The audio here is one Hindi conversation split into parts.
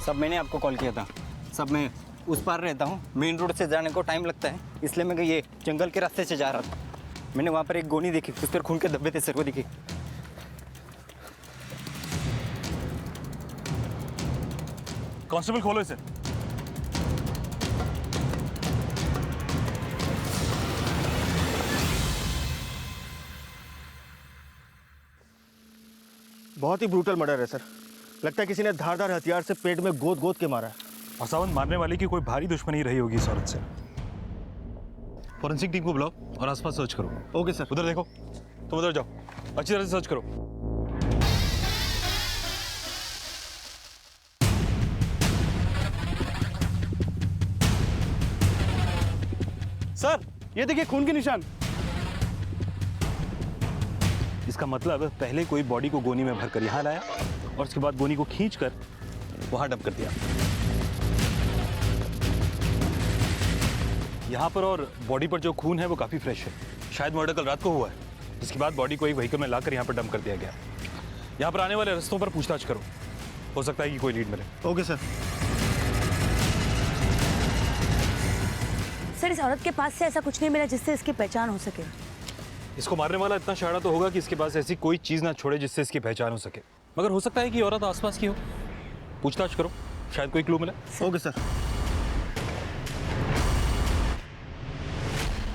सब मैंने आपको कॉल किया था। सब मैं उस पार रहता हूँ, मेन रोड से जाने को टाइम लगता है, इसलिए मैं ये जंगल के रास्ते से जा रहा था। मैंने वहाँ पर एक गोनी देखी, उस पर खून के धब्बे थे, सर को दिखी। कांस्टेबल खोलो इसे। बहुत ही ब्रूटल मर्डर है सर। लगता है किसी ने धारदार हथियार से पेट में गोद गोद के मारा है। और सावन, मारने वाले की कोई भारी दुश्मनी रही होगी इस औरत से। फॉरेंसिक टीम को बुलाओ और आसपास सर्च करो। Okay sir. उधर देखो, तुम उधर जाओ, अच्छी तरह से सर्च करो। सर ये देखिए खून के निशान। इसका मतलब पहले कोई बॉडी को गोनी में भरकर यहाँ लाया और उसके बाद गोनी को खींचकर वहां डंप कर दिया यहाँ पर। और बॉडी पर जो खून है वो काफी फ्रेश है, शायद मर्डर कल रात को हुआ है, जिसके बाद बॉडी को एक व्हीकल में लाकर यहाँ पर डंप कर दिया गया। यहाँ पर आने वाले रास्तों पर पूछताछ करो, हो सकता है कि कोई लीड मिले। Okay sir. सर इस औरत के पास से ऐसा कुछ नहीं मिला जिससे इसकी पहचान हो सके। इसको मारने वाला इतना शाड़ा तो होगा कि इसके पास ऐसी कोई चीज ना छोड़े जिससे इसकी पहचान हो सके, मगर हो सकता है कि औरत आसपास की हो। पूछताछ करो, शायद कोई क्लू मिले। Okay sir.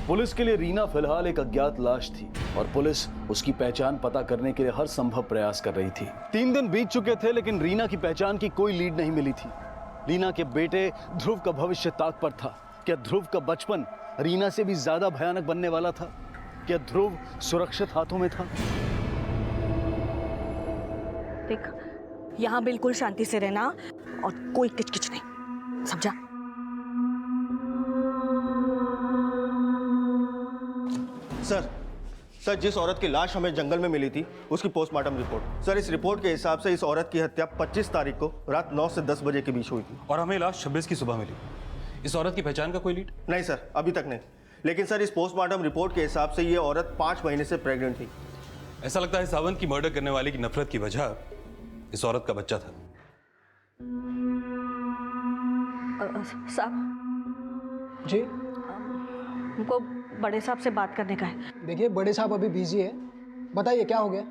पुलिस के लिए रीना फिलहाल एक अज्ञात लाश थी और पुलिस उसकी पहचान पता करने के लिए हर संभव प्रयास कर रही थी। 3 दिन बीत चुके थे लेकिन रीना की पहचान की कोई लीड नहीं मिली थी। रीना के बेटे ध्रुव का भविष्य ताक पर था। क्या ध्रुव का बचपन रीना से भी ज्यादा भयानक बनने वाला था? क्या ध्रुव सुरक्षित हाथों में था? देख, यहाँ बिल्कुल शांति से रहना और कोई किचकिच नहीं, समझा? सर जिस औरत की लाश हमें जंगल में मिली थी उसकी पोस्टमार्टम रिपोर्ट। सर इस रिपोर्ट के हिसाब से इस औरत की हत्या 25 तारीख को रात 9 से 10 बजे के बीच हुई थी। और हमें लाश 26 की सुबह मिली। इस औरत की पहचान का कोई लीड? नहीं सर, अभी तक नहीं। लेकिन सर इस पोस्टमार्टम रिपोर्ट के हिसाब से ये औरत 5 महीने से प्रेग्नेंट थी। ऐसा लगता है सावंत की मर्डर करने वाले की नफरत की वजह इस औरत का बच्चा था। साहब जी हमको बड़े साहब से बात करने का है। देखिए, बड़े साहब अभी बिजी है, बताइए क्या हो गया।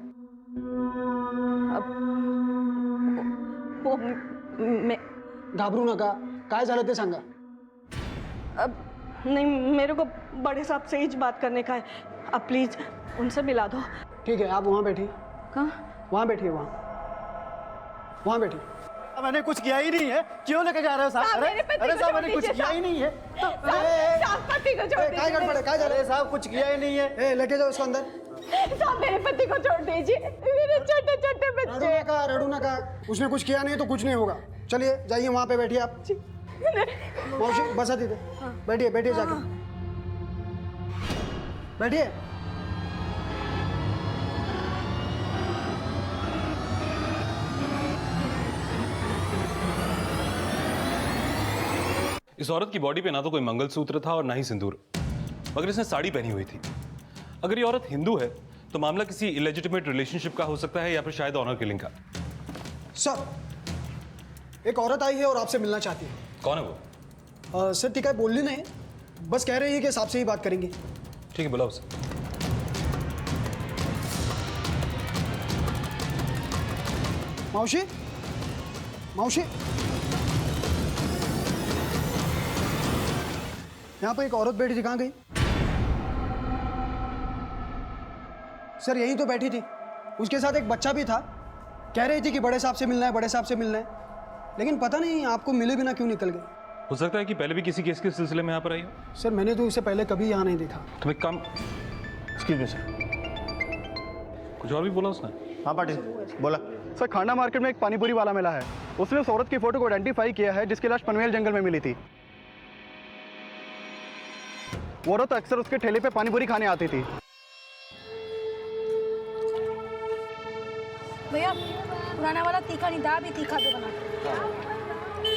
वो मैं घाबरू नका, काय झालं ते सांगा। अब नहीं, मेरे को बड़े साहब से ही बात करने का है। अब प्लीज उनसे मिला दो। ठीक है, आप वहाँ बैठिए। कहाँ? वहाँ बैठिए, वहाँ बैठिए। मैंने कुछ किया ही नहीं है, क्यों लेके जा रहे हो साहब? अरे साहब मैंने कुछ किया ही नहीं है। काय गड़बड़ है, काय झालं? अरे साहब कुछ किया ही नहीं है। लेके जाओ इसको अंदर। साहब मेरे पति को छोड़ दीजिए, मेरे छोटे छोटे बच्चे। रड़ू नका, उसने कुछ किया नहीं तो कुछ नहीं होगा। चलिए जाइए, वहाँ पे बैठिए आप। मौसी बसा दीजिए, बैठिए बैठिए जाके बैठिए। इस औरत की बॉडी पे ना तो कोई मंगलसूत्र था और ना ही सिंदूर, मगर इसने साड़ी पहनी हुई थी। अगर ये औरत हिंदू है तो मामला किसी इलेजिटिमेट रिलेशनशिप का हो सकता है या फिर शायद ऑनर किलिंग का। सर, एक औरत आई है और आपसे मिलना चाहती है। कौन है वो? सर टीका बोलनी नहीं, बस कह रही है कि साहब से ही बात करेंगी। ठीक है, बुलाओ उसे। मौसी, मौसी, यहाँ पर एक औरत बैठी थी, कहाँ गई? सर यहीं तो बैठी थी, उसके साथ एक बच्चा भी था। कह रही थी कि बड़े साहब से मिलना है, बड़े साहब से मिलना है, लेकिन पता नहीं आपको मिले बिना क्यों निकल गई। हो सकता है कि पहले भी किसी केस के सिलसिले में यहाँ पर आई हो। सर मैंने तो इससे पहले कभी यहाँ नहीं देखा। तुम एक काम, एक्सक्यूज मी सर। कुछ और भी बोला उसने? हाँ पाटिल बोला। सर खाना मार्केट में एक पानीपुरी वाला मिला है, उसने उस औरत की फोटो को आइडेंटिफाई किया है जिसकी लाश पनवेल जंगल में मिली थी। वो औरत अक्सर उसके ठेले पे पानीपुरी खाने आती थी। भैया पुराना वाला तीखा नहीं था, अभी तीखा दो बना।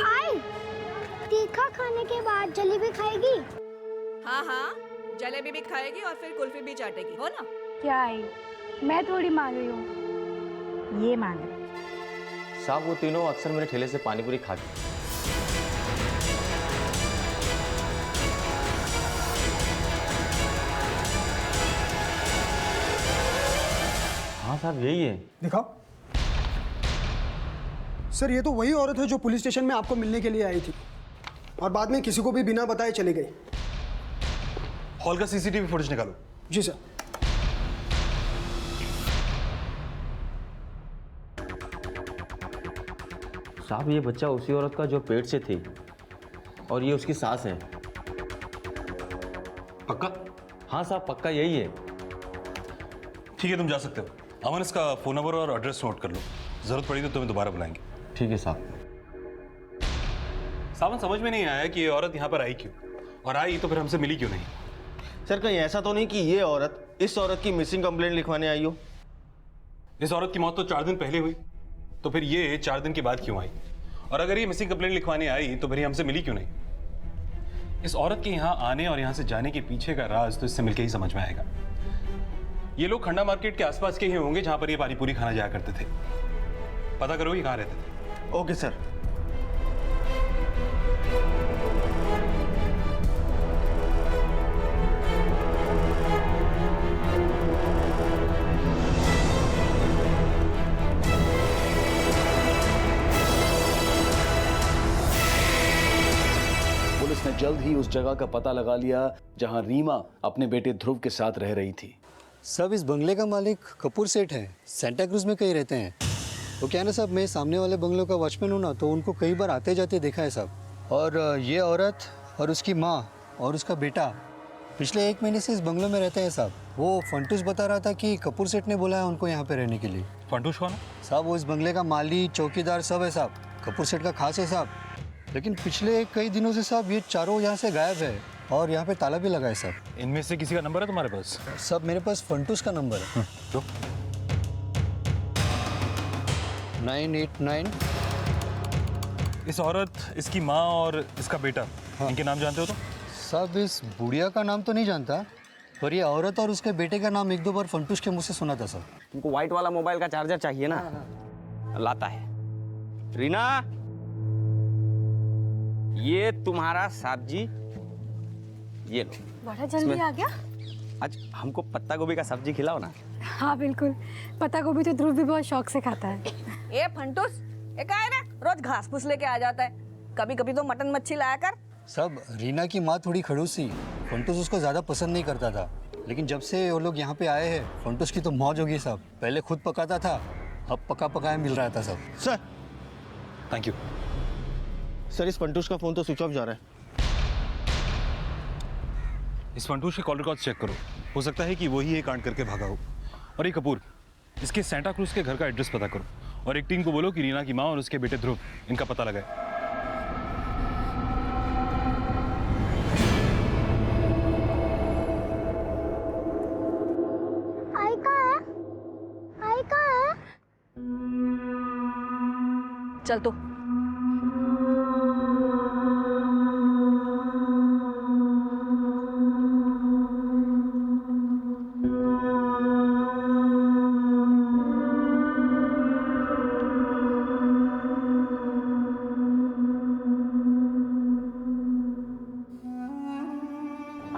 आई तीखा खाने के बाद जलेबी खाएगी? हाँ हाँ, जलेबी भी खाएगी और फिर कुल्फी भी चाटेगी, हो ना? क्या आई, मैं थोड़ी मांग रही हूँ, ये मांग रही। साहब वो तीनों अक्सर मेरे ठेले से पानी पूरी खाते। हाँ साहब यही है। दिखाओ। सर ये तो वही औरत है जो पुलिस स्टेशन में आपको मिलने के लिए आई थी और बाद में किसी को भी बिना बताए चली गई। हॉल का सीसीटीवी फुटेज निकालो। जी सर। साहब ये बच्चा उसी औरत का जो पेट से थी और ये उसकी सास है। पक्का? हाँ साहब पक्का यही है। ठीक है तुम जा सकते हो। अमन इसका फोन नंबर और एड्रेस नोट कर लो, जरूरत पड़ी तो तुम्हें दोबारा बुलाएंगे। ठीक है साहब। सावन समझ में नहीं आया कि ये औरत यहाँ पर आई क्यों, और आई तो फिर हमसे मिली क्यों नहीं। सर कहीं ऐसा तो नहीं कि ये औरत इस औरत की मिसिंग कंप्लेंट लिखवाने आई हो? इस औरत की मौत तो 4 दिन पहले हुई, तो फिर ये 4 दिन के बाद क्यों आई? और अगर ये मिसिंग कंप्लेंट लिखवाने आई तो फिर ये हमसे मिली क्यों नहीं? इस औरत के यहाँ आने और यहाँ से जाने के पीछे का राज तो इससे मिलकर ही समझ में आएगा। ये लोग खंडा मार्केट के आसपास के ही होंगे जहां पर ये पानी पूरी खाना जाया करते थे। पता करो ये कहाँ रहते थे। Okay sir. पुलिस ने जल्द ही उस जगह का पता लगा लिया जहां रीमा अपने बेटे ध्रुव के साथ रह रही थी। सब इस बंगले का मालिक कपूर सेठ है, सेंटा क्रूज में कहीं रहते हैं। तो क्या है ना साहब, मैं सामने वाले बंगलों का वॉचमैन हूँ ना, तो उनको कई बार आते जाते देखा है साहब। और ये औरत और उसकी माँ और उसका बेटा पिछले 1 महीने से इस बंगलों में रहते हैं साहब। वो फंटूस बता रहा था कि कपूर सेठ ने बोला है उनको यहाँ पे रहने के लिए। फंटूस कौन है? साहब वो इस बंगले का माली चौकीदार सब है साहब, कपूर सेठ का खास है साहब। लेकिन पिछले कई दिनों से साहब ये चारों यहाँ से गायब है और यहाँ पे ताला भी लगा है साहब। इनमें से किसी का नंबर है तुम्हारे पास? सब मेरे पास फंटूस का नंबर है। तो 989। इस औरत, इसकी माँ और इसका बेटा, इनके नाम जानते हो तो? साहब इस बुढ़िया का नाम तो नहीं जानता, पर ये औरत और उसके बेटे का नाम 1-2 बार फंटूस के मुंह से सुना था साहब। तुमको व्हाइट वाला मोबाइल का चार्जर चाहिए ना? लाता है। रीना, ये तुम्हारा सब्जी, ये लो। बड़ा जल्दी आ गया। आज हमको पत्ता गोभी का सब्जी खिलाओ ना। हाँ बिल्कुल, पत्ता गोभी तो ध्रुव भी बहुत शौक से खाता है। ए फंटूस, ए क्या है ना, रोज घास फूस लेके आ जाता है, कभी कभी तो मटन मच्छी लाया कर। सब रीना की माँ थोड़ी खड़ूस थी, फंटूस उसको ज़्यादा पसंद नहीं करता था। लेकिन जब से वो लोग यहाँ पे आए हैं, फंटूस की तो मौज होगी साहब। पहले खुद पकाता था, अब पका पकाया मिल रहा था सब। Sir thank you. सर इस फंटूस का फोन तो स्विच ऑफ जा रहा है। इस फंटूस के कॉल रिकॉर्ड चेक करो, हो सकता है कि वही ये कांड करके भागा हो। और ये कपूर, इसके सेंटा क्रूज के घर का एड्रेस पता करो और एक टीम को बोलो कि रीना की माँ और उसके बेटे ध्रुव, इनका पता लगाए। आई कहाँ है? आई कहाँ है? चल तो।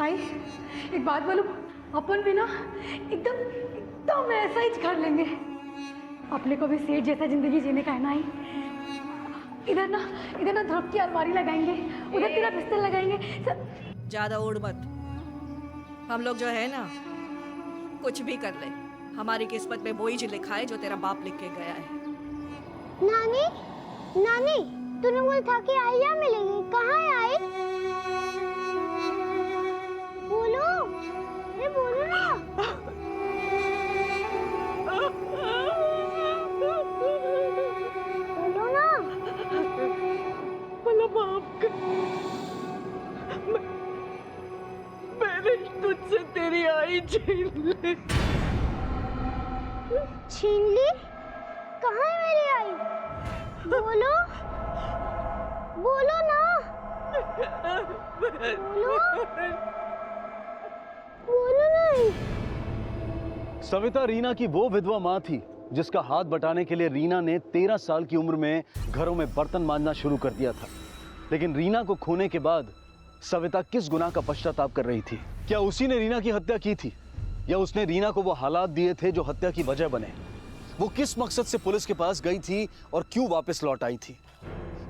आई एक बात बोलूं, अपन भी ना एकदम ऐसा ही कर लेंगे। अपने को भी सेठ जैसा जिंदगी जीने का है ना। आई इधर ना ध्रुव की अलमारी लगाएंगे, उधर तेरा बिस्तर लगाएंगे। ज्यादा उड़ मत। हम लोग जो है ना, कुछ भी कर ले, हमारी किस्मत में वही जो लिखा है जो तेरा बाप लिख के गया है। नानी, नानी, तूने बोला था कि आई या मिलेगी, कहाँ है आई? बोलो, अरे बोलो ना। बोलो ना। बोलो बाप का। मैंने तुझसे तेरी आई छीन ली। छीन ली? कहाँ है मेरी आई? बोलो, बोलो ना। बोलो, बोलो ना। सविता रीना की वो विधवा माँ थी जिसका हाथ बटाने के लिए रीना ने 13 साल की उम्र में घरों में बर्तन मांजना शुरू कर दिया था। लेकिन रीना को खोने के बाद सविता किस गुनाह का पश्चाताप कर रही थी? क्या उसी ने रीना की हत्या की थी या उसने रीना को वो हालात दिए थे जो हत्या की वजह बने? वो किस मकसद से पुलिस के पास गई थी और क्यों वापस लौट आई थी?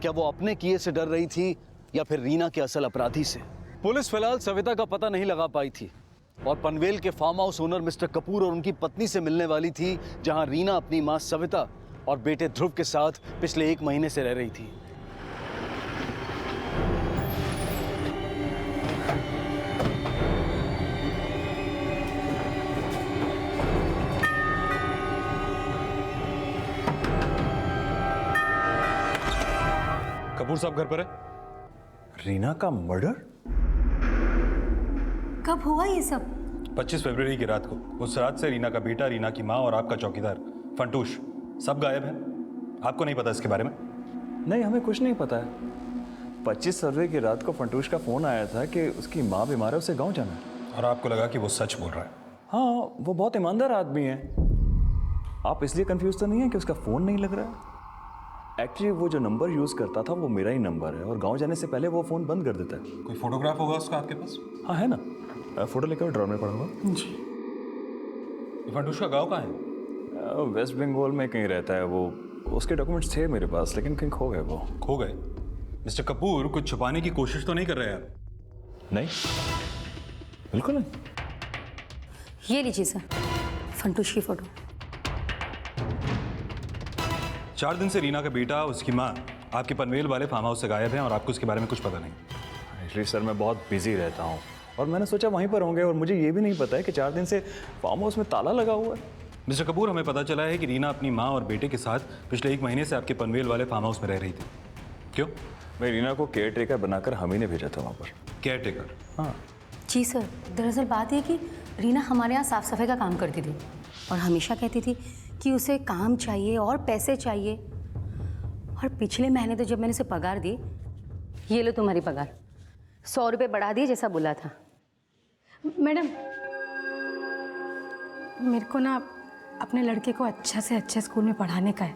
क्या वो अपने किए से डर रही थी या फिर रीना के असल अपराधी से? पुलिस फिलहाल सविता का पता नहीं लगा पाई थी और पनवेल के farm house owner mister Kapoor और उनकी पत्नी से मिलने वाली थी, जहां रीना अपनी मां सविता और बेटे ध्रुव के साथ पिछले 1 महीने से रह रही थी। कपूर साहब घर पर है? रीना का मर्डर? कब हुआ ये सब? 25 फरवरी की रात को। उस रात से रीना का बेटा, रीना की माँ और आपका चौकीदार फंटूश सब गायब हैं। आपको नहीं पता इसके बारे में? नहीं, हमें कुछ नहीं पता है। 25 फरवरी की रात को फंटूश का फोन आया था कि उसकी माँ बीमार है, उसे गांव जाना है। और आपको लगा कि वो सच बोल रहा है? हाँ, वो बहुत ईमानदार आदमी है। आप इसलिए कंफ्यूज तो नहीं है कि उसका फोन नहीं लग रहा है? एक्चुअली वो जो नंबर यूज करता था वो मेरा ही नंबर है और गांव जाने से पहले वो फोन बंद कर देता है। कोई फोटोग्राफ होगा उसका आपके पास? हाँ है ना, फोटो लेकर ड्रॉर में पड़ा हुआ। जी। फंटूश का गाँव कहाँ है? वेस्ट बंगाल में कहीं रहता है वो। उसके डॉक्यूमेंट्स थे मेरे पास, लेकिन कहीं खो गए वो। खो गए? मिस्टर कपूर कुछ छुपाने की कोशिश तो नहीं कर रहे आप? नहीं, बिल्कुल नहीं। ये लीजिए सर, फंटूश की फोटो। 4 दिन से रीना का बेटा, उसकी माँ आपके पनवेल वाले फार्म हाउस से गायब हैं और आपको उसके बारे में कुछ पता नहीं। एक्चुअली सर मैं बहुत बिजी रहता हूँ और मैंने सोचा वहीं पर होंगे और मुझे ये भी नहीं पता है कि 4 दिन से फार्म हाउस में ताला लगा हुआ है। मिस्टर कपूर, हमें पता चला है कि रीना अपनी माँ और बेटे के साथ पिछले 1 महीने से आपके पनवेल वाले फार्म हाउस में रह रही थी। क्यों? मैं रीना को केयर टेकर बनाकर हम ही ने भेजा था वहाँ पर। Care taker? हाँ जी सर, दरअसल बात ये कि रीना हमारे यहाँ साफ सफाई का काम करती थी और हमेशा कहती थी कि उसे काम चाहिए और पैसे चाहिए। और पिछले महीने तो जब मैंने उसे पगार दी, ये लो तुम्हारी पगार, 100 रुपये बढ़ा दिए जैसा बोला था। मैडम, मेरे को ना अपने लड़के को अच्छा से अच्छे स्कूल में पढ़ाने का है,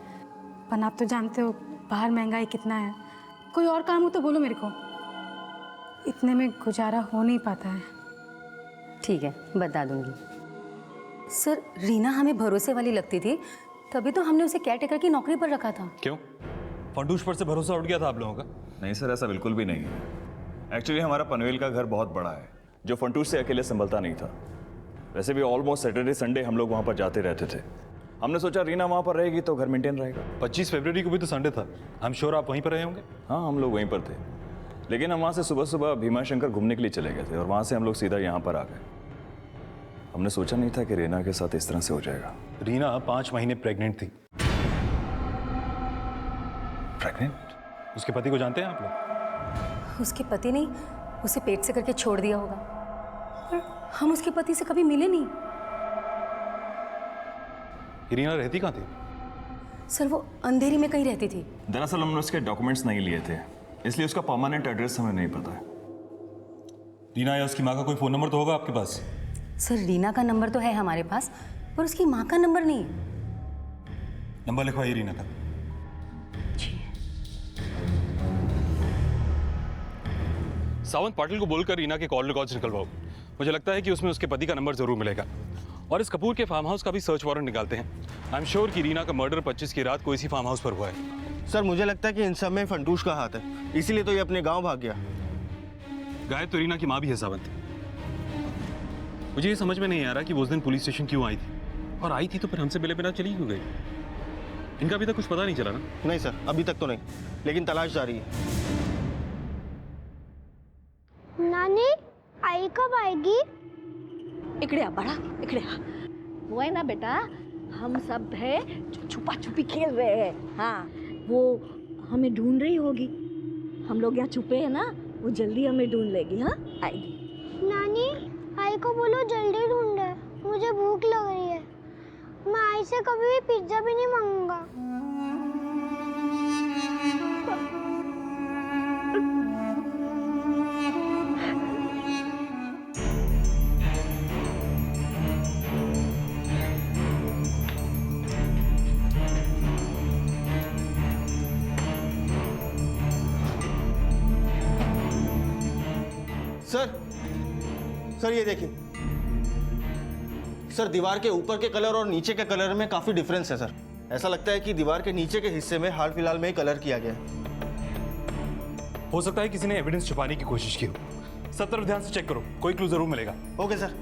पर आप तो जानते हो बाहर महंगाई कितना है। कोई और काम हो तो बोलो मेरे को, इतने में गुजारा हो नहीं पाता है। ठीक है, बता दूंगी। सर, रीना हमें भरोसे वाली लगती थी, तभी तो हमने उसे केयर टेकर की नौकरी पर रखा था। क्यों? फंटूश पर से भरोसा उठ गया था आप लोगों का? नहीं सर, ऐसा बिल्कुल भी नहीं है। एक्चुअली हमारा पनवेल का घर बहुत बड़ा है, जो फंटूश से अकेले संभलता नहीं था। वैसे भी ऑलमोस्ट सैटरडे संडे हम लोग वहाँ पर जाते रहते थे। हमने सोचा रीना वहाँ पर रहेगी तो घर मेंटेन रहेगा। 25 फरवरी को भी तो संडे था। आई एम श्योर आप वहीं पर रहे होंगे। हाँ, हम लोग वहीं पर थे, लेकिन हम वहाँ से सुबह सुबह भीमा शंकर घूमने के लिए चले गए थे और वहाँ से हम लोग सीधा यहाँ पर आ गए। हमने सोचा नहीं था कि रीना के साथ इस तरह से हो जाएगा। रीना 5 महीने प्रेग्नेंट थी। प्रेग्नेंट? उसके पति को जानते हैं आप लोग? उसके पति ने उसे पेट से करके छोड़ दिया होगा, पर हम उसके पति से कभी मिले नहीं। रीना रहती कहाँ थी? सर, वो अंधेरी में कहीं रहती थी। दरअसल हमने उसके डॉक्यूमेंट्स नहीं लिए थे, इसलिए उसका परमानेंट एड्रेस हमें नहीं पता है। रीना या उसकी माँ का कोई फ़ोन नंबर तो होगा आपके पास? सर, रीना का नंबर तो है हमारे पास, पर उसकी माँ का नंबर नहीं। नंबर लिखवाइए रीना का। सावंत पाटिल को बोलकर रीना के कॉल रिकॉर्ड्स निकलवाओ। मुझे लगता है कि उसमें उसके पति का नंबर जरूर मिलेगा। और इस कपूर के फार्म हाउस का भी सर्च वारंट निकालते हैं। आई एम श्योर कि रीना का मर्डर 25 की रात को इसी फार्म हाउस पर हुआ है। सर, मुझे लगता है कि इन सब में फंटूश का हाथ है, इसीलिए तो ये अपने गांव भाग गया। गायब तो रीना की माँ भी है सावंत। मुझे ये समझ में नहीं आ रहा कि वो उस दिन पुलिस स्टेशन क्यों आई थी, और आई थी तो फिर हमसे मिले बिना चली क्यों गई? इनका अभी तक कुछ पता नहीं चला ना? नहीं सर, अभी तक तो नहीं, लेकिन तलाश जारी है। नानी, आई कब आएगी? इकड़े आ बड़ा, इकड़े आ। वो है ना बेटा, हम सब है जो छुपा छुपी खेल रहे हैं। हाँ, वो हमें ढूंढ रही होगी। हम लोग यहाँ छुपे हैं ना, वो जल्दी हमें ढूंढ लेगी। हाँ, आएगी। नानी, आई को बोलो जल्दी ढूंढे, मुझे भूख लग रही है। मैं आई से कभी भी पिज्जा भी नहीं मांगूंगा। सर ये देखिए सर, दीवार के ऊपर के कलर और नीचे के कलर में काफी डिफरेंस है सर। ऐसा लगता है कि दीवार के नीचे के हिस्से में हाल फिलहाल में ही कलर किया गया है। हो सकता है किसी ने एविडेंस छुपाने की कोशिश की हो। सब तरफ ध्यान से चेक करो, कोई क्लू जरूर मिलेगा। Okay sir.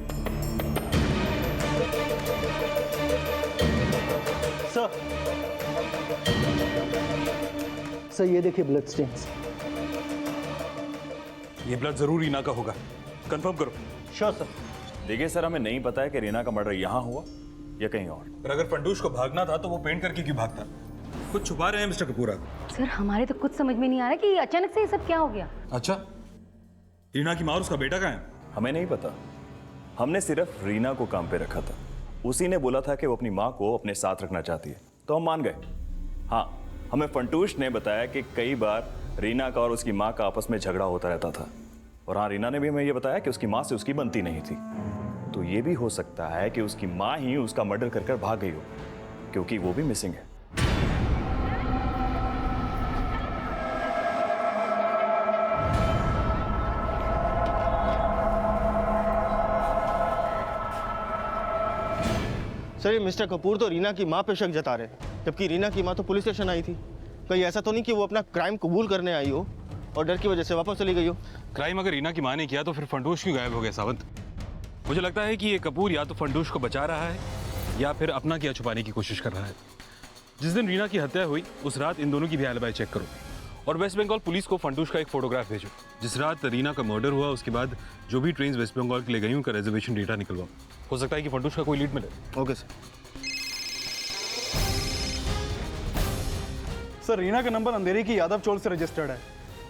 सर ये देखिए ब्लड स्टेन्स। ये ब्लड जरूर रीना का होगा, कंफर्म करो। Sure sir. देखिए सर, हमें नहीं पता है कि रीना का मर्डर यहाँ हुआ या कहीं और। पर अगर फंटूश को भागना था तो वो पेंट करके क्यों भागता? कुछ छुपा रहे हैं मिस्टर कपूर। सर हमारे तो कुछ समझ में नहीं आ रहा कि अचानक से ये सब क्या हो गया। अच्छा, रीना की माँ और उसका बेटा कहाँ है? हमें नहीं पता, हमने सिर्फ रीना को काम पे रखा था। उसी ने बोला था कि वो अपनी माँ को अपने साथ रखना चाहती है, तो हम मान गए। हाँ, हमें फंटूश ने बताया कि कई बार रीना का और उसकी माँ का आपस में झगड़ा होता रहता था। और हाँ, रीना ने भी हमें ये बताया कि उसकी माँ से उसकी बनती नहीं थी। तो ये भी हो सकता है कि उसकी माँ ही उसका मर्डर कर कर भाग गई हो, क्योंकि वो भी मिसिंग है। सर ये मिस्टर कपूर तो रीना की माँ पे शक जता रहे हैं, जबकि रीना की माँ तो पुलिस स्टेशन आई थी। कहीं ऐसा तो नहीं कि वो अपना क्राइम कबूल करने आई हो और डर की वजह से वापस चली गई हो? क्राइम अगर रीना की माँ ने किया तो फिर फंटूश क्यों गायब हो गया सावंत? मुझे लगता है कि ये कपूर या तो फंटूश को बचा रहा है या फिर अपना किया छुपाने की कोशिश कर रहा है। जिस दिन रीना की हत्या हुई उस रात इन दोनों की भी एलिबाई चेक करो और वेस्ट बंगाल पुलिस को फंटूश का एक फोटोग्राफ भेजो। जिस रात रीना का मर्डर हुआ उसके बाद जो भी ट्रेन वेस्ट बंगाल के लिए गई उनका रिजर्वेशन डेटा निकलवाओ। हो सकता है कि फंटूश का कोई लीड मिले। Okay sir. सर रीना का नंबर अंधेरी की यादव चौल से रजिस्टर्ड है।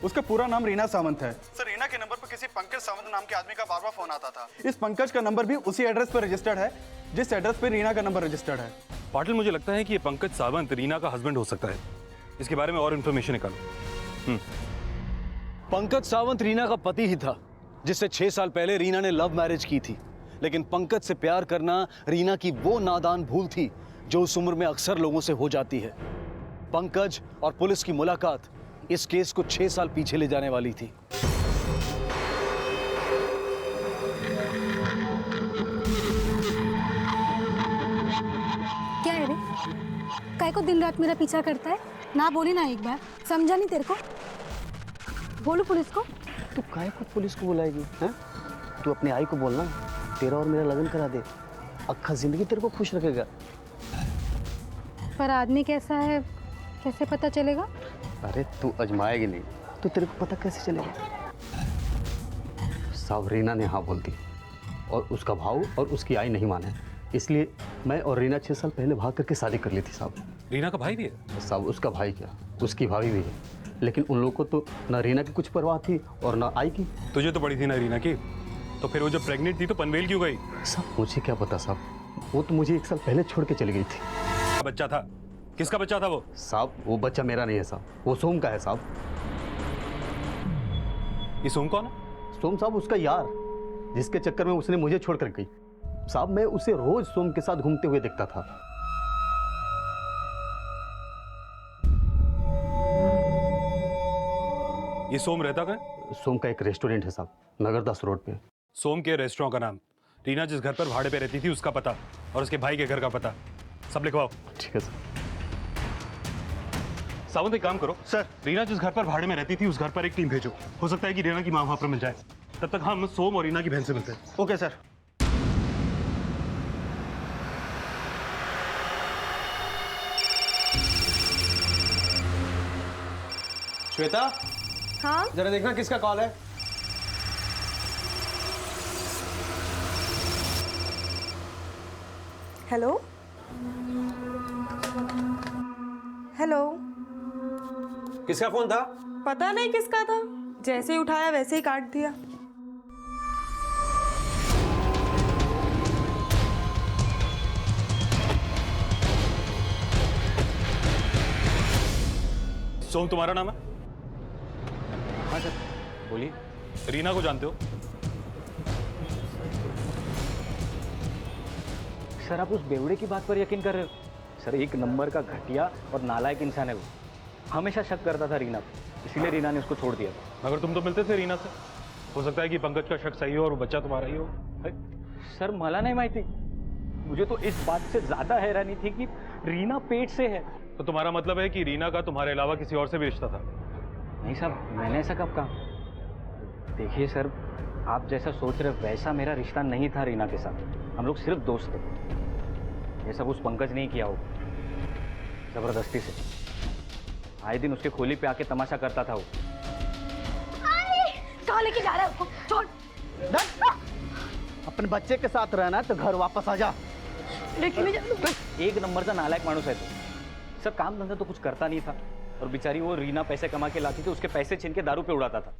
उसका पूरा नाम रीना सावंत है। सर रीना के नंबर पर किसी पंकज सावंत नाम के आदमी का बार बार फोन आता था। इस पंकज का नंबर भी उसी एड्रेस पर रजिस्टर्ड है जिस एड्रेस पर रीना का नंबर रजिस्टर्ड है। पाटिल, मुझे लगता है कि ये पंकज सावंत रीना का हस्बैंड हो सकता है। इसके बारे में और इन्फॉर्मेशन निकालो। पंकज सावंत रीना का पति ही था, जिससे 6 साल पहले रीना ने लव मैरिज की थी। लेकिन पंकज से प्यार करना रीना की वो नादान भूल थी जो उस उम्र में अक्सर लोगों से हो जाती है। पंकज और पुलिस की मुलाकात इस केस को 6 साल पीछे ले जाने वाली थी। क्या है रे, काय को दिन रात मेरा पीछा करता है? ना बोली ना एक बार, समझा नहीं तेरे को? बोलो पुलिस को। तू काय को पुलिस को बुलाएगी? हैं? तू अपनी आई को बोलना तेरा और मेरा लगन करा दे, अक्खा जिंदगी तेरे को खुश रखेगा। पर आदमी कैसा है कैसे पता चलेगा? अरे तू अजमाएगी नहीं तो तेरे को पता कैसे चलेगा? साहब रीना ने हाँ बोल दी और उसका भाव और उसकी आई नहीं माने, इसलिए मैं और रीना 6 साल पहले भाग करके शादी कर ली थी साहब। रीना का भाई भी है? साहब उसका भाई क्या, उसकी भाभी भी है, लेकिन उन लोगों को तो ना रीना की कुछ परवाह थी और ना आई की। तुझे तो पड़ी थी ना रीना की, तो फिर वो जब प्रेग्नेंट थी तो पनवेल क्यों गई? साहब मुझे क्या पता साहब, वो तो मुझे 1 साल पहले छोड़ के चली गई थी। बच्चा था? किसका बच्चा था वो? साहब वो बच्चा मेरा नहीं है साहब, वो सोम का है साहब। ये सोम कौन है? सोम साहब उसका यार, जिसके चक्कर में उसने मुझे छोड़ कर गई। साहब मैं उसे रोज सोम के साथ घूमते हुए देखता था। ये सोम रहता कहाँ? सोम का एक रेस्टोरेंट है साहब, नगरदास रोड पे। सोम के रेस्टोरेंट का नाम, रीना जिस घर पर भाड़े पे रहती थी उसका पता और उसके भाई के घर का पता सब लिखवाओ। ठीक है सर। सावंत एक काम करो सर, रीना जिस घर पर भाड़े में रहती थी उस घर पर एक टीम भेजो। हो सकता है कि रीना की मां वहां पर मिल जाए। तब तक हम सोम और रीना की बहन से मिलते हैं। Okay sir. श्वेता, हाँ जरा देखना किसका कॉल है। हेलो हेलो, किसका फोन था? पता नहीं किसका था, जैसे ही उठाया वैसे ही काट दिया। सोम तुम्हारा नाम है? हाँ सर। बोलिए। रीना को जानते हो? सर आप उस बेवड़े की बात पर यकीन कर रहे हो? सर 1 नंबर का घटिया और नालायक इंसान है वो। हमेशा शक करता था रीना पर, इसीलिए रीना ने उसको छोड़ दिया था। मगर तुम तो मिलते थे रीना से। हो सकता है कि पंकज का शक सही हो और वो बच्चा तुम्हारा ही हो। सर मला नाही माहिती, मुझे तो इस बात से ज्यादा हैरानी थी कि रीना पेट से है। तो तुम्हारा मतलब है कि रीना का तुम्हारे अलावा किसी और से भी रिश्ता था? नहीं साहब, मैंने ऐसा कब कहा? देखिए सर, आप जैसा सोच रहे वैसा मेरा रिश्ता नहीं था रीना के साथ। हम लोग सिर्फ दोस्त थे। ये सब उस पंकज ने ही किया हो, जबरदस्ती से। आए दिन उसके खोली पे आके तमाशा करता था वो। कहाँ लेके जा रहा है उसको? छोड़। अपन बच्चे के साथ रहना है तो घर वापस आ जा। लेकिन एक नंबर का नालायक मानुस है तो। सर काम धंधा तो कुछ करता नहीं था और बेचारी वो रीना पैसे कमा के लाती थी, उसके पैसे छीन के दारू पे उड़ाता था।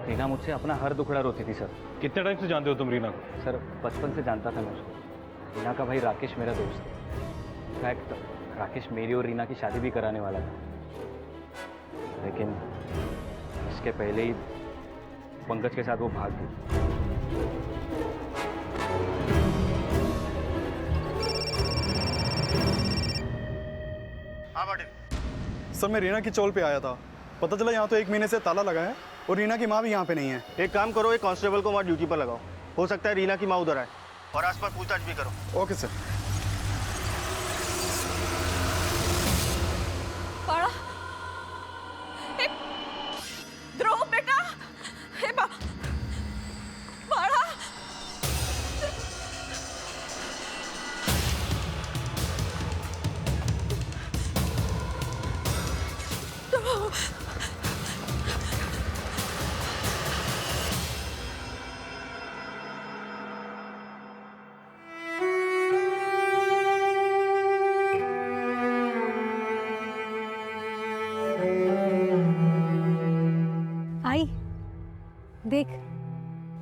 रीना मुझसे अपना हर दुखड़ा रोती थी सर। कितने टाइम से जानते हो तुम रीना को? सर बचपन से जानता था मैं उसको। रीना का भाई राकेश मेरा दोस्त है। इनफैक्ट राकेश मेरी और रीना की शादी भी कराने वाला था, लेकिन इसके पहले ही पंकज के साथ वो भाग गई। हाँ मार्टिन। सर मैं रीना की चौल पे आया था, पता चला यहाँ तो 1 महीने से ताला लगा है और रीना की माँ भी यहाँ पे नहीं है। एक काम करो, एक कांस्टेबल को वहाँ ड्यूटी पर लगाओ, हो सकता है रीना की माँ उधर आए, और आसपास पूछताछ भी करो। Okay sir. बाड़ा, ध्रुव बेटा, हे बाड़ा, आई देख,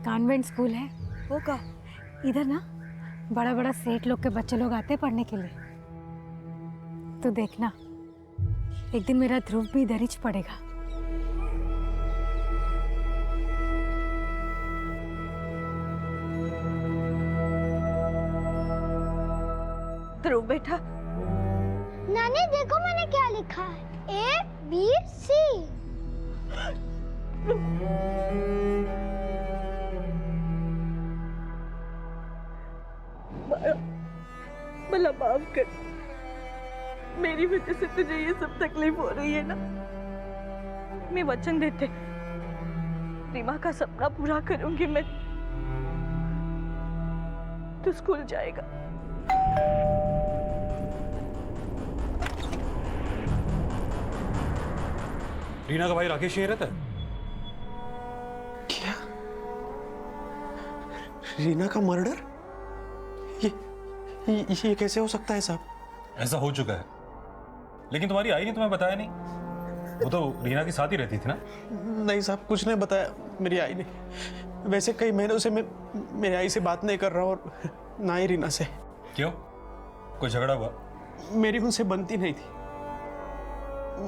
कॉन्वेंट स्कूल है वो का इधर ना। बड़ा बड़ा सेठ लोग के बच्चे लोग आते हैं पढ़ने के लिए। तो देखना, एक दिन मेरा ध्रुव भी इधर ही पढ़ेगा। ध्रुव बेटा, नानी देखो मैंने क्या लिखा है, ABC। भला माफ कर, मेरी वजह से तुझे ये सब तकलीफ हो रही है ना। मैं वचन देते रीमा का सपना पूरा करूंगी मैं। तू स्कूल जाएगा। रीना का भाई राकेश यहीं रहता है? क्या? रीना का मर्डर? ये कैसे हो सकता है साहब? ऐसा हो चुका है, लेकिन तुम्हारी आई ने तुम्हें बताया नहीं। वो तो रीना के साथ ही रहती थी ना? नहीं साहब, कुछ नहीं बताया मेरी आई ने। वैसे कई महीनों से मैं मेरी आई से बात नहीं कर रहा और ना ही रीना से। क्यों? कोई झगड़ा हुआ? मेरी उनसे बनती नहीं थी।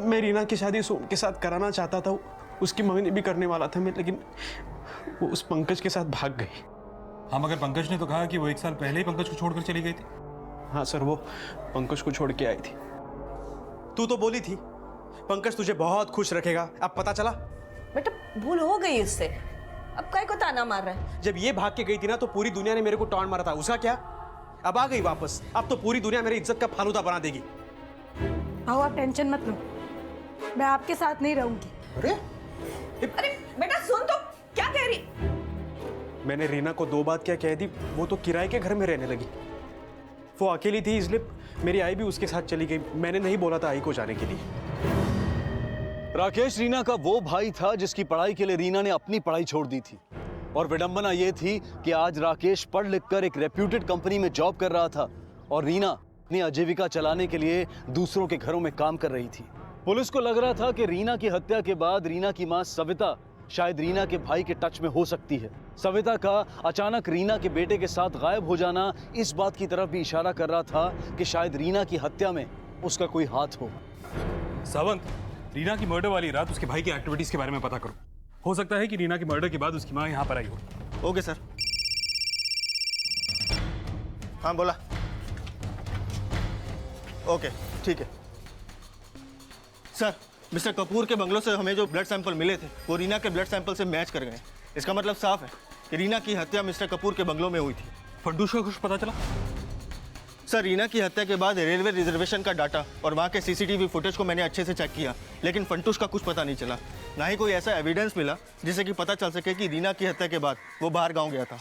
मैं रीना की शादी सोम के साथ कराना चाहता था, उसकी मंगनी भी करने वाला था मैं, लेकिन वो उस पंकज के साथ भाग गई। हाँ, मगर पंकज ने तो कहा कि वो 1 साल पहले ही पंकज को छोड़कर चली गई थी। हाँ सर, वो पंकज को छोड़ के आई थी। तू तो बोली थी पंकज तुझे बहुत खुश रखेगा, अब पता चला? बेटा भूल हो गई इससे, अब काय को ताना मार रहा है? जब ये भाग के गई थी ना तो पूरी दुनिया ने मेरे को टॉन्ट मारा था, उसका क्या? अब आ गई वापस, अब तो पूरी दुनिया मेरी इज्जत का फालूदा बना देगी। आओ आप टेंशन मत लो, मैं आपके साथ नहीं रहूंगी। अरे बेटा सुन तो, क्या कह रही? मैंने रीना को 2 बात क्या कह दी, वो तो किराए के घर में रहने लगी। वो अकेली थी इसलिए मेरी आई भी उसके साथ चली गई। मैंने नहीं बोला था आई को जाने के लिए। राकेश रीना का वो भाई था जिसकी पढ़ाई के लिए रीना ने अपनी पढ़ाई छोड़ दी थी। और विडंबना ये थी कि आज राकेश पढ़ लिख कर एक रेप्यूटेड कंपनी में जॉब कर रहा था और रीना अपनी आजीविका चलाने के लिए दूसरों के घरों में काम कर रही थी। पुलिस को लग रहा था कि रीना की हत्या के बाद रीना की मां सविता शायद रीना के भाई के टच में हो सकती है। सविता का अचानक रीना के बेटे के साथ गायब हो जाना इस बात की तरफ भी इशारा कर रहा था कि शायद रीना की हत्या में उसका कोई हाथ हो। सावंत, रीना की मर्डर वाली रात उसके भाई की एक्टिविटीज के बारे में पता करो। हो सकता है कि रीना की मर्डर के बाद उसकी मां यहाँ पर आई हो। Okay sir. हाँ बोला। ओके ठीक है। सर, मिस्टर कपूर के बंगलों से हमें जो ब्लड सैंपल मिले थे वो रीना के ब्लड सैंपल से मैच कर गए। इसका मतलब साफ है कि रीना की हत्या मिस्टर कपूर के बंगलों में हुई थी। फंटूश का कुछ पता चला? सर, रीना की हत्या के बाद रेलवे रिजर्वेशन का डाटा और वहाँ के सीसीटीवी फुटेज को मैंने अच्छे से चेक किया, लेकिन फंटूश का कुछ पता नहीं चला। ना ही कोई ऐसा एविडेंस मिला जिससे कि पता चल सके कि रीना की हत्या के बाद वो बाहर गाँव गया था।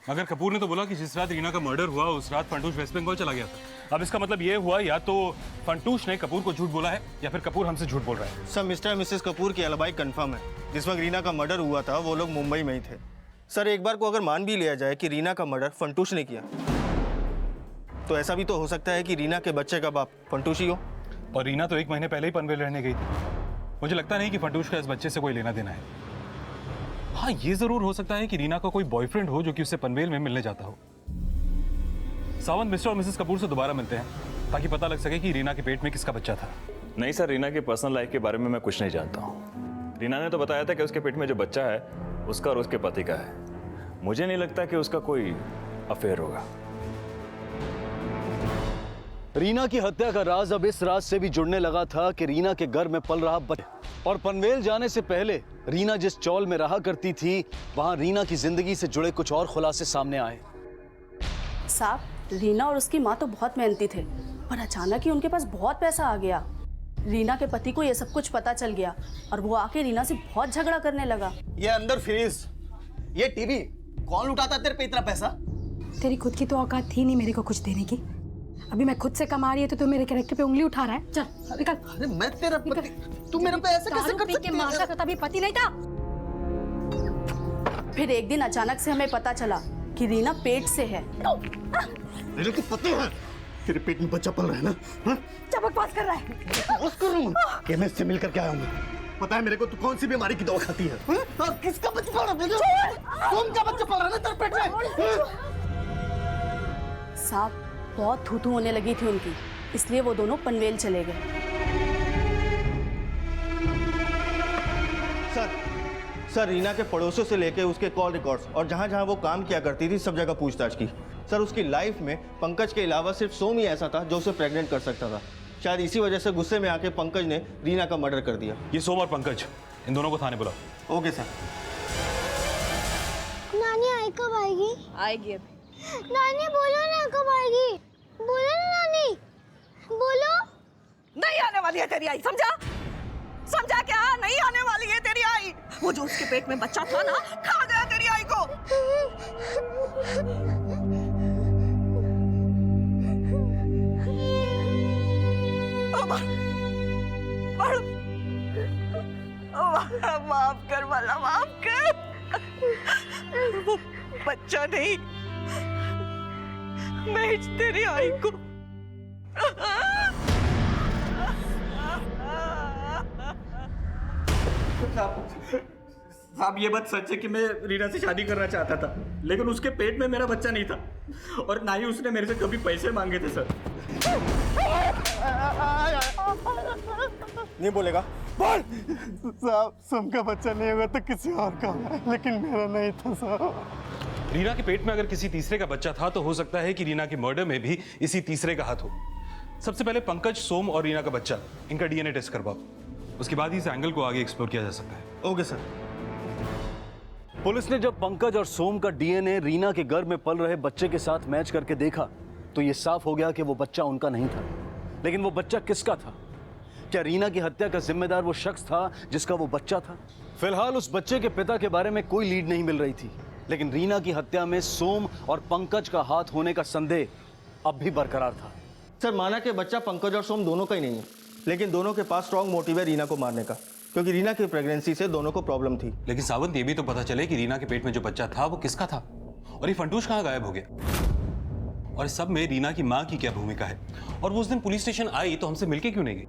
मगर कपूर ने तो बोला कि जिस रात रीना का मर्डर हुआ उस रात फंटूश वेस्ट बंगाल चला गया था। अब इसका मतलब ये हुआ या तो फंटूश ने कपूर को झूठ बोला है या फिर कपूर हमसे झूठ बोल रहा है। सर, मिस्टर और मिसेस कपूर की अलिबाई कंफर्म है। जिस वक्त रीना का मर्डर हुआ था वो लोग मुंबई में ही थे। सर, एक बार को अगर मान भी लिया जाए कि रीना का मर्डर फंटूश ने किया, तो ऐसा भी तो हो सकता है कि रीना के बच्चे का बाप फंटूश ही हो। और रीना तो 1 महीने पहले ही पनवेल रहने गई थी। मुझे लगता नहीं कि फंटूश का इस बच्चे से कोई लेना देना है। हाँ, ये जरूर हो सकता है कि रीना का कोई बॉयफ्रेंड हो जो कि उससे पनवेल में मिलने जाता हो। सावंत, मिस्टर और मिसेस कपूर से दोबारा मिलते हैं ताकि पता लग सके कि रीना के पेट में किसका बच्चा था। नहीं सर, रीना की पर्सनल लाइफ के बारे में मैं कुछ नहीं जानता हूँ। रीना ने तो बताया था कि उसके पेट में जो बच्चा है उसका और उसके पति का है। मुझे नहीं लगता कि उसका कोई अफेयर होगा। रीना की हत्या का राज अब इस राज से भी जुड़ने लगा था कि रीना के घर में पल रहा बच्चा, और पनवेल जाने से पहले रीना जिस चौल में रहा करती थी वहां रीना की जिंदगी से जुड़े कुछ और खुलासे सामने आए। साहब, रीना और उसकी माँ तो बहुत मेहनती थे, पर अचानक ही उनके पास बहुत पैसा आ गया। रीना के पति को यह सब कुछ पता चल गया और वो आके रीना से बहुत झगड़ा करने लगा। ये अंदर फ्रीज, ये टीवी, कौन लुटाता तेरे पे इतना पैसा? तेरी खुद की तो औकात थी नहीं मेरे को कुछ देने की। अभी मैं खुद से कमा रही है तो तू मेरे कैरेक्टर पे उंगली उठा रहा है। चल निकल। अरे मैं तेरा पति, तू मेरे पे ऐसे कैसे कर सकती है? मारता तो तभी पति नहीं था। फिर एक दिन अचानक से हमें पता चला कि रीना पेट से है। मेरे को पता है तेरे पेट में बच्चा पल रहा है ना? क्या बकवास कर रहा है? बकवास कर रहा हूँ। केमिस्ट से मिलकर के आया हूँ। पता है मेरे को तू कौन सी बीमारी की दवा खाती है? और किसका बच्चा पल रहा है? कौन का बच्चा पल रहा है ना तेरे पेट में? साहब, बहुत थू-थू होने लगी थी उनकी, इसलिए वो दोनों पनवेल चले गए। सर, रीना के पड़ोसियों से लेके उसके कॉल रिकॉर्ड्स और जहाँ जहाँ वो काम किया करती थी सब जगह पूछताछ की। सर, उसकी लाइफ में पंकज के अलावा सिर्फ सोम ही ऐसा था जो उसे प्रेग्नेंट कर सकता था। शायद इसी वजह से गुस्से में आके पंकज ने रीना का मर्डर कर दिया। ये सोम और पंकज, इन दोनों को थाने बुलाओ। Okay sir. नानी आई कब आएगी? आएगी अभी। नानी बोलो ना कब आएगी? बोलो ना नानी, बोलो। नहीं आने वाली है तेरी आई, समझा? समझा क्या? नहीं आने वाली है तेरी आई। वो जो उसके पेट में बच्चा था ना, खा गया तेरी आई को। माफ कर वाला, माफ कर। वो बच्चा नहीं, बेच तेरी आई को। साहब, ये बात सच है कि मैं रीना से शादी करना चाहता था, लेकिन उसके पेट में मेरा बच्चा नहीं था और ना ही उसने मेरे से कभी पैसे मांगे थे सर। नहीं बोलेगा? बोल। साहब, सोम का बच्चा नहीं होगा तो किसी और का होगा, लेकिन मेरा नहीं था साहब। रीना के पेट में अगर किसी तीसरे का बच्चा था तो हो सकता है कि रीना के मर्डर में भी इसी तीसरे का हाथ हो। सबसे पहले पंकज, सोम और रीना का बच्चा, इनका डीएनए टेस्ट करवाओ। उसके बाद ही इस एंगल को आगे एक्सप्लोर किया जा सकता है। Okay sir. पुलिस ने जब पंकज और सोम का डीएनए रीना के गर्भ में पल रहे बच्चे के साथ मैच करके देखा तो यह साफ हो गया कि वो बच्चा उनका नहीं था। लेकिन वो बच्चा किसका था? क्या रीना की हत्या का जिम्मेदार वो शख्स था जिसका वो बच्चा था? फिलहाल उस बच्चे के पिता के बारे में कोई लीड नहीं मिल रही थी, लेकिन रीना की हत्या में सोम और पंकज का हाथ होने का संदेह अब भी बरकरार था। सर, माना कि बच्चा पंकज और सोम दोनों का ही नहीं है, लेकिन दोनों के पास स्ट्रॉन्ग मोटिव है रीना को मारने का, क्योंकि रीना की प्रेगनेंसी से दोनों को प्रॉब्लम थी। लेकिन सावंत, ये भी तो पता चले कि रीना के पेट में जो बच्चा था वो किसका था, और ये फंटूश कहाँ गायब हो गया, और इस सब में रीना की माँ की क्या भूमिका है, और वो उस दिन पुलिस स्टेशन आई तो हमसे मिलके क्यों नहीं गई?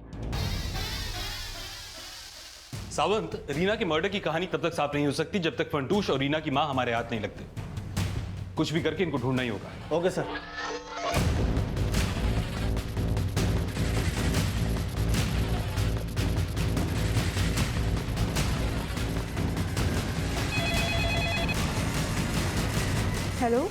सावंत, रीना के मर्डर की कहानी तब तक साफ नहीं हो सकती जब तक फंटूश और रीना की माँ हमारे हाथ नहीं लगते। कुछ भी करके इनको ढूंढना ही होगा। Okay sir. Hello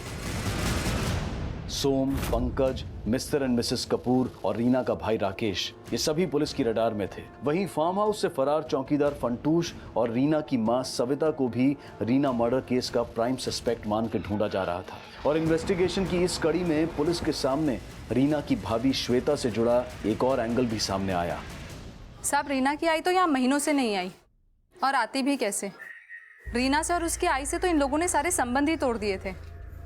Som, Pankaj, mister and missus Kapoor और रीना का भाई राकेश, ये सभी पुलिस की रडार में थे। वहीं फार्म हाउस से फरार चौकीदार फंटूश और रीना की मां सविता को भी रीना मर्डर केस का प्राइम सस्पेक्ट मान के ढूंढा जा रहा था। और इन्वेस्टिगेशन की इस कड़ी में पुलिस के सामने रीना की भाभी श्वेता से जुड़ा एक और एंगल भी सामने आया। साहब, रीना की आई तो यहाँ महीनों से नहीं आई, और आती भी कैसे? रीना से और उसकी आई से तो इन लोगों ने सारे संबंध ही तोड़ दिए थे।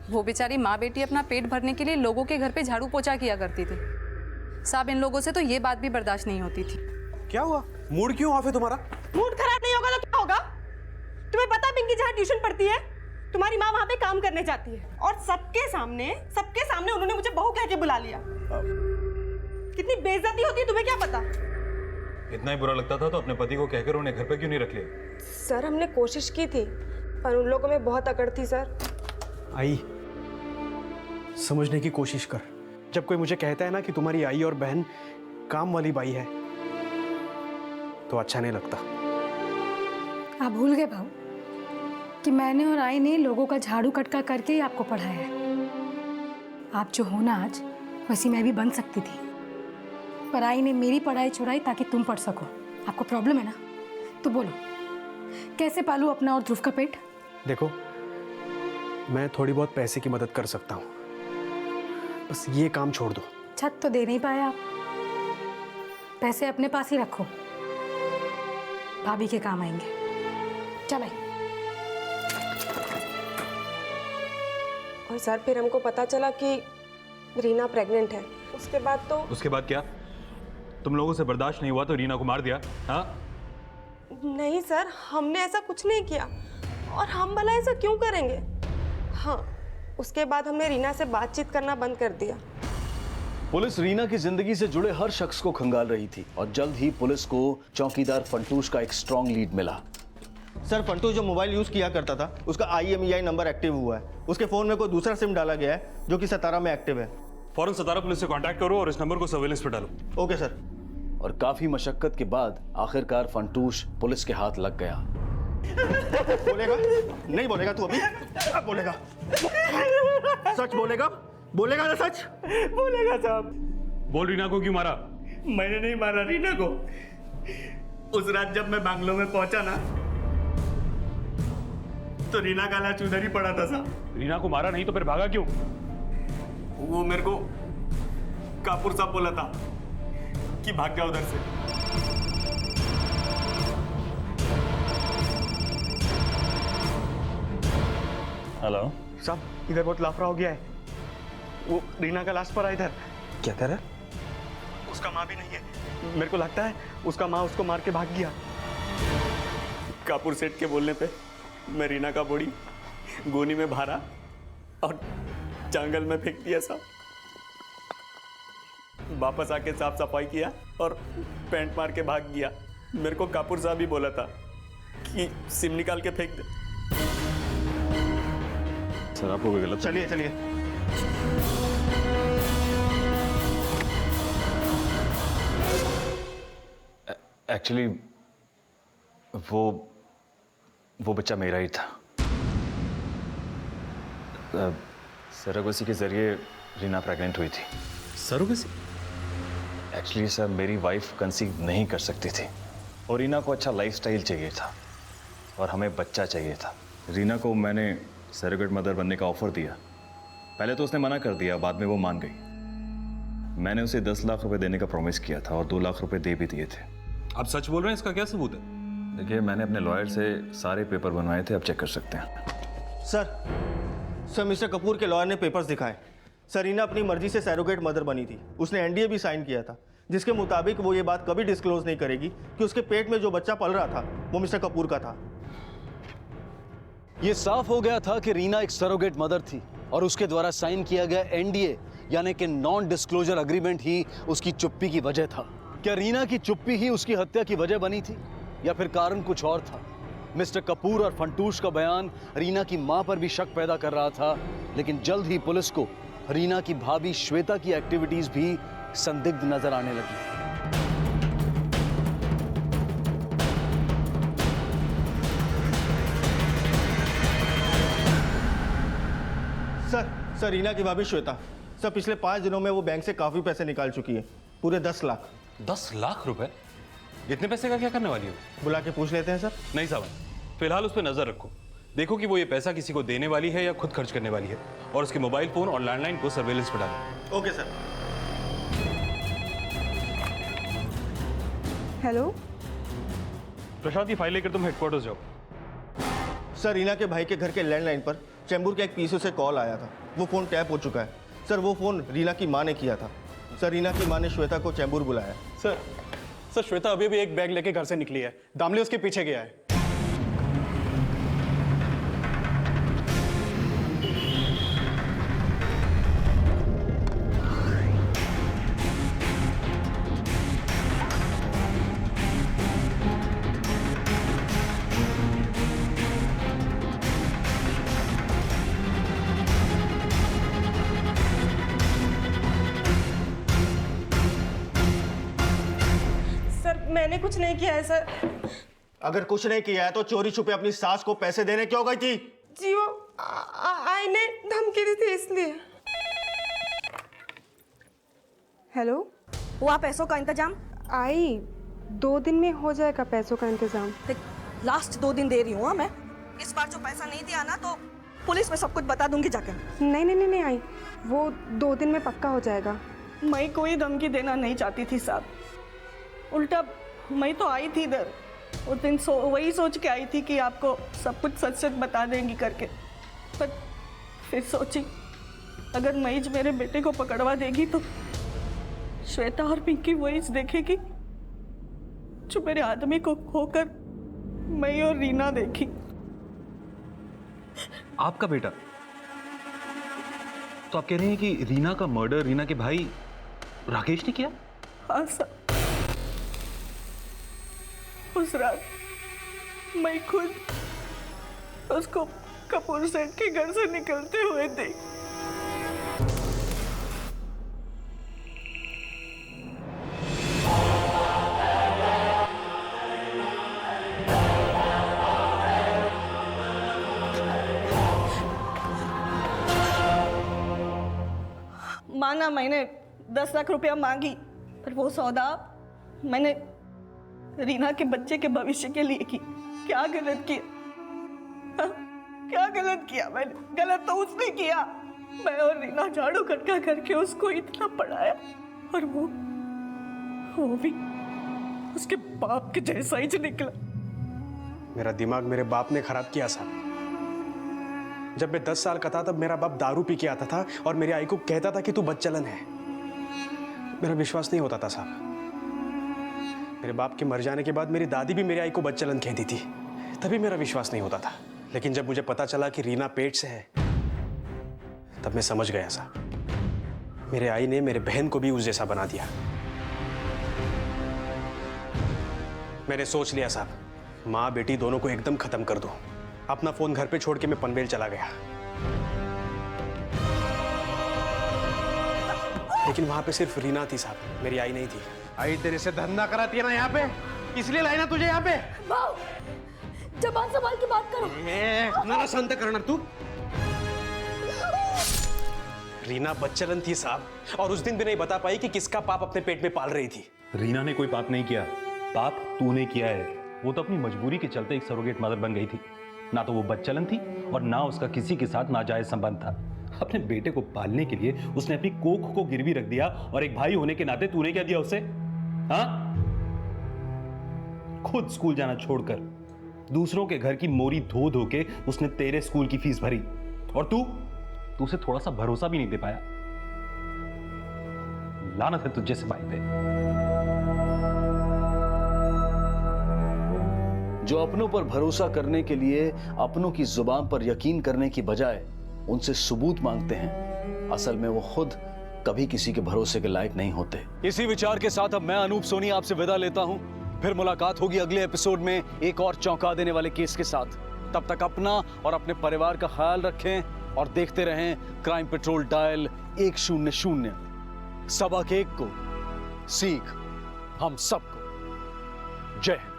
वो बेचारी माँ बेटी अपना पेट भरने के लिए लोगों के घर पे झाड़ू पोछा किया करती थी। साहब, इन लोगों से तो ये बात भी बर्दाश्त नहीं होती थी। क्या हुआ? मूड क्यों ऑफ है तुम्हारा? मूड खराब नहीं होगा तो क्या होगा? तुम्हें पता है पिंकी जहाँ ट्यूशन पढ़ती है, तुम्हारी माँ वहाँ पे काम करने जाती है, और सबके सामने उन्होंने मुझे बहू कह के बुला लिया। कितनी बेइज्जती होती है, तुम्हें क्या पता? इतना ही बुरा लगता था तो अपने पति को कहकर उन्हें घर पे क्यों नहीं रख लिया? सर, हमने कोशिश की थी, पर उन लोगों में बहुत अकड़ थी सर। आई, समझने की कोशिश कर। जब कोई मुझे कहता है ना कि तुम्हारी आई और बहन काम वाली बाई है, तो अच्छा नहीं लगता। आप भूल गए भाऊ कि मैंने और आई ने लोगों का झाड़ू कटका करके ही आपको पढ़ाया है। आप जो हो ना आज, वैसी मैं भी बन सकती थी, पर आई ने मेरी पढ़ाई छुड़ाई ताकि तुम पढ़ सको। आपको प्रॉब्लम है ना, तो बोलो कैसे पालूं अपना और ध्रुव का पेट? देखो, मैं थोड़ी बहुत पैसे की मदद कर सकता हूँ, बस ये काम छोड़ दो। छत तो दे नहीं पाए आप, पैसे अपने पास ही रखो, भाभी के काम आएंगे। चल आई। और सर, फिर हमको पता चला कि रीना प्रेग्नेंट है। उसके बाद क्या? तुम लोगों से बर्दाश्त नहीं हुआ तो रीना को मार दिया? हाँ? नहीं सर, हमने ऐसा कुछ नहीं किया, और हम भला ऐसा क्यों करेंगे? हाँ, उसके बाद हमने रीना से बातचीत करना बंद कर दिया। पुलिस रीना की जिंदगी से जुड़े हर शख्स को खंगाल रही थी और जल्द ही पुलिस को चौकीदार फंटूश का एक स्ट्रॉन्ग लीड मिला। सर, फंटूश जो मोबाइल यूज किया करता था, उसका IMEI नंबर एक्टिव हुआ है। उसके फोन में कोई दूसरा सिम डाला गया है जो कि सतारा में एक्टिव है। फौरन सतारा पुलिस से कांटेक्ट करो और इस नंबर को सर्वेलेंस पे डालो। Okay sir. और काफी मशक्कत के बाद आखिरकार फंटूश पुलिस के हाथ लग गया। बोलेगा? नहीं बोलेगा तू अभी? अब बोलेगा? सच बोलेगा? बोलेगा ना सच? बोलेगा साहब। बोल, रीना को क्यों मारा? मैंने नहीं मारा रीना को। उस रात जब मैं बांग्लो में पहुंचा ना, तो रीना का लाश उधर ही पड़ा था साहब। रीना को मारा नहीं तो फिर भागा क्यों? वो मेरे को कापुर साहब बोला था कि भाग जा उधर से। हेलो साहब, इधर बहुत लाफड़ा हो गया है। वो रीना का लाश पड़ा इधर। क्या कह रहा? उसका माँ भी नहीं है। मेरे को लगता है उसका माँ उसको मार के भाग गया। कापुर सेठ के बोलने पे मैं रीना का बॉडी गोनी में भरा और जंगल में फेंक दिया साहब। वापस आके साफ सफाई किया और पैंट मार के भाग गया। मेरे को कापुर साहब ही बोला था कि सिम निकाल के फेंक दे। सर, आपको कोई गलत? चलिए चलिए। एक्चुअली वो बच्चा मेरा ही था। सरोगेसी के जरिए रीना प्रेग्नेंट हुई थी। सरोगेसी? एक्चुअली सर, मेरी वाइफ कंसीव नहीं कर सकती थी और रीना को अच्छा लाइफस्टाइल चाहिए था और हमें बच्चा चाहिए था। रीना को मैंने सरोगेट मदर बनने का ऑफर दिया। पहले तो उसने मना कर दिया, बाद में वो मान गई। मैंने उसे 10 लाख रुपए देने का प्रॉमिस किया था और 2 लाख रुपए दे भी दिए थे। आप सच बोल रहे हैं? इसका क्या सबूत है? देखिए, मैंने अपने लॉयर से सारे पेपर बनवाए थे, अब चेक कर सकते हैं। सर, मिस्टर कपूर के लॉयर ने पेपर्स दिखाए। सर, रीना अपनी मर्जी से सरोगेट मदर बनी थी। उसने NDA भी साइन किया था, जिसके मुताबिक वो ये बात कभी डिस्क्लोज नहीं करेगी कि उसके पेट में जो बच्चा पल रहा था वो मिस्टर कपूर का था। ये साफ हो गया था कि रीना एक सरोगेट मदर थी और उसके द्वारा साइन किया गया NDA यानी कि नॉन डिस्क्लोजर एग्रीमेंट ही उसकी चुप्पी की वजह था। क्या रीना की चुप्पी ही उसकी हत्या की वजह बनी थी या फिर कारण कुछ और था? मिस्टर कपूर और फंटूश का बयान रीना की मां पर भी शक पैदा कर रहा था, लेकिन जल्द ही पुलिस को रीना की भाभी श्वेता की एक्टिविटीज भी संदिग्ध नजर आने लगी। सर, रीना की भाभी श्वेता सर पिछले 5 दिनों में वो बैंक से काफ़ी पैसे निकाल चुकी है, पूरे 10 लाख। 10 लाख रुपए? इतने पैसे का क्या करने वाली हो? बुला के पूछ लेते हैं सर। नहीं सावंत, फिलहाल उस पर नजर रखो। देखो कि वो ये पैसा किसी को देने वाली है या खुद खर्च करने वाली है, और उसके मोबाइल फोन और लैंडलाइन को सर्वेलेंस पर डालो। Okay sir. हेलो प्रशांत, ये फाइल लेकर तुम हेडक्वार्टर्स जाओ। सर रीना के भाई के घर के लैंडलाइन पर चेंबूर के एक पीसीओ से कॉल आया था। वो फ़ोन टैप हो चुका है। सर वो फ़ोन रीना की माँ ने किया था। सर रीना की माँ ने श्वेता को चेंबूर बुलाया। सर श्वेता अभी भी एक बैग लेके घर से निकली है, दामले उसके पीछे गया है। मैंने कुछ नहीं किया है सर। अगर कुछ नहीं किया है तो चोरी छुपे अपनी सास को पैसे देने क्यों गई थी? जी वो आई ने धमकी दी थी इसलिए। हेलो, हुआ पैसों का इंतजाम? आई 2 दिन में हो जाएगा पैसों का इंतजाम। लास्ट 2 दिन दे रही हूँ मैं। इस बार जो पैसा नहीं दिया ना तो पुलिस में सब कुछ बता दूंगी जाके। नहीं आई, वो 2 दिन में पक्का हो जाएगा। मैं कोई धमकी देना नहीं चाहती थी साहब, उल्टा मैं तो आई थी इधर उस दिन वही सोच के आई थी कि आपको सब कुछ सच सच बता देंगी करके, पर फिर सोची अगर मईज मेरे बेटे को पकड़वा देगी तो श्वेता और पिंकी वही देखेगी जो मेरे आदमी को खोकर मैं और रीना देखी। आपका बेटा? तो आप कह रहे हैं कि रीना का मर्डर रीना के भाई राकेश ने किया? हाँ सर, उस रात मैं खुद उसको कपूर सेठ के घर से निकलते हुए देखी। माना मैंने 10 लाख रुपया मांगी, पर वो सौदा मैंने रीना के बच्चे के भविष्य के लिए की। क्या गलत किया? हाँ? क्या गलत किया मैंने? गलत तो उसने किया। मैं और रीना झाड़ू खटका करके उसको इतना पढ़ाया और वो भी उसके बाप के जैसा ही निकला। मेरा दिमाग मेरे बाप ने खराब किया साहब। जब मैं 10 साल का था तब मेरा बाप दारू पी के आता था और मेरी आई को कहता था कि तू बदचलन है। मेरा विश्वास नहीं होता था साहब। मेरे बाप के मर जाने के बाद मेरी दादी भी मेरी आई को बदचलन कहती थी, तभी मेरा विश्वास नहीं होता था। लेकिन जब मुझे पता चला कि रीना पेट से है तब मैं समझ गया साहब। मेरे आई ने मेरे बहन को भी उस जैसा बना दिया। मैंने सोच लिया साहब, माँ बेटी दोनों को एकदम खत्म कर दो। अपना फोन घर पे छोड़ के मैं पनवेल चला गया। लेकिन वहां पे सिर्फ रीना थी साहब, मेरी आई नहीं थी। आई तेरे से धंधा कराती है ना यहाँ पे, इसलिए लाई ना तुझे यहाँ पे। जबान संभाल के बात करो। ना शांत करना तू। रीना बच्चलन थी साहब, और उस दिन भी नहीं बता पाई कि किसका पाप अपने पेट में पाल रही थी। रीना ने कोई पाप नहीं किया, पाप तूने किया है। वो तो अपनी मजबूरी के चलते एक सरोगेट मदर बन गई थी। ना तो वो बच्चलन थी और ना उसका किसी के साथ नाजायज संबंध था। अपने बेटे को पालने के लिए उसने अपनी कोख को गिरवी रख दिया, और एक भाई होने के नाते तूने क्या दिया उसे? हाँ? खुद स्कूल जाना छोड़कर दूसरों के घर की मोरी धो धो के उसने तेरे स्कूल की फीस भरी, और तू उसे थोड़ा सा भरोसा भी नहीं दे पाया। लानत है तुझ जैसे भाई पे। जो अपनों पर भरोसा करने के लिए अपनों की जुबान पर यकीन करने की बजाय उनसे सबूत मांगते हैं, असल में वो खुद कभी किसी के भरोसे के लायक नहीं होते। इसी विचार के साथ अब मैं अनूप सोनी आपसे विदा लेता हूं। फिर मुलाकात होगी अगले एपिसोड में एक और चौंका देने वाले केस के साथ। तब तक अपना और अपने परिवार का ख्याल रखें और देखते रहें क्राइम पेट्रोल डायल 100। सबक एक को सीख हम सबको। जय हिंद।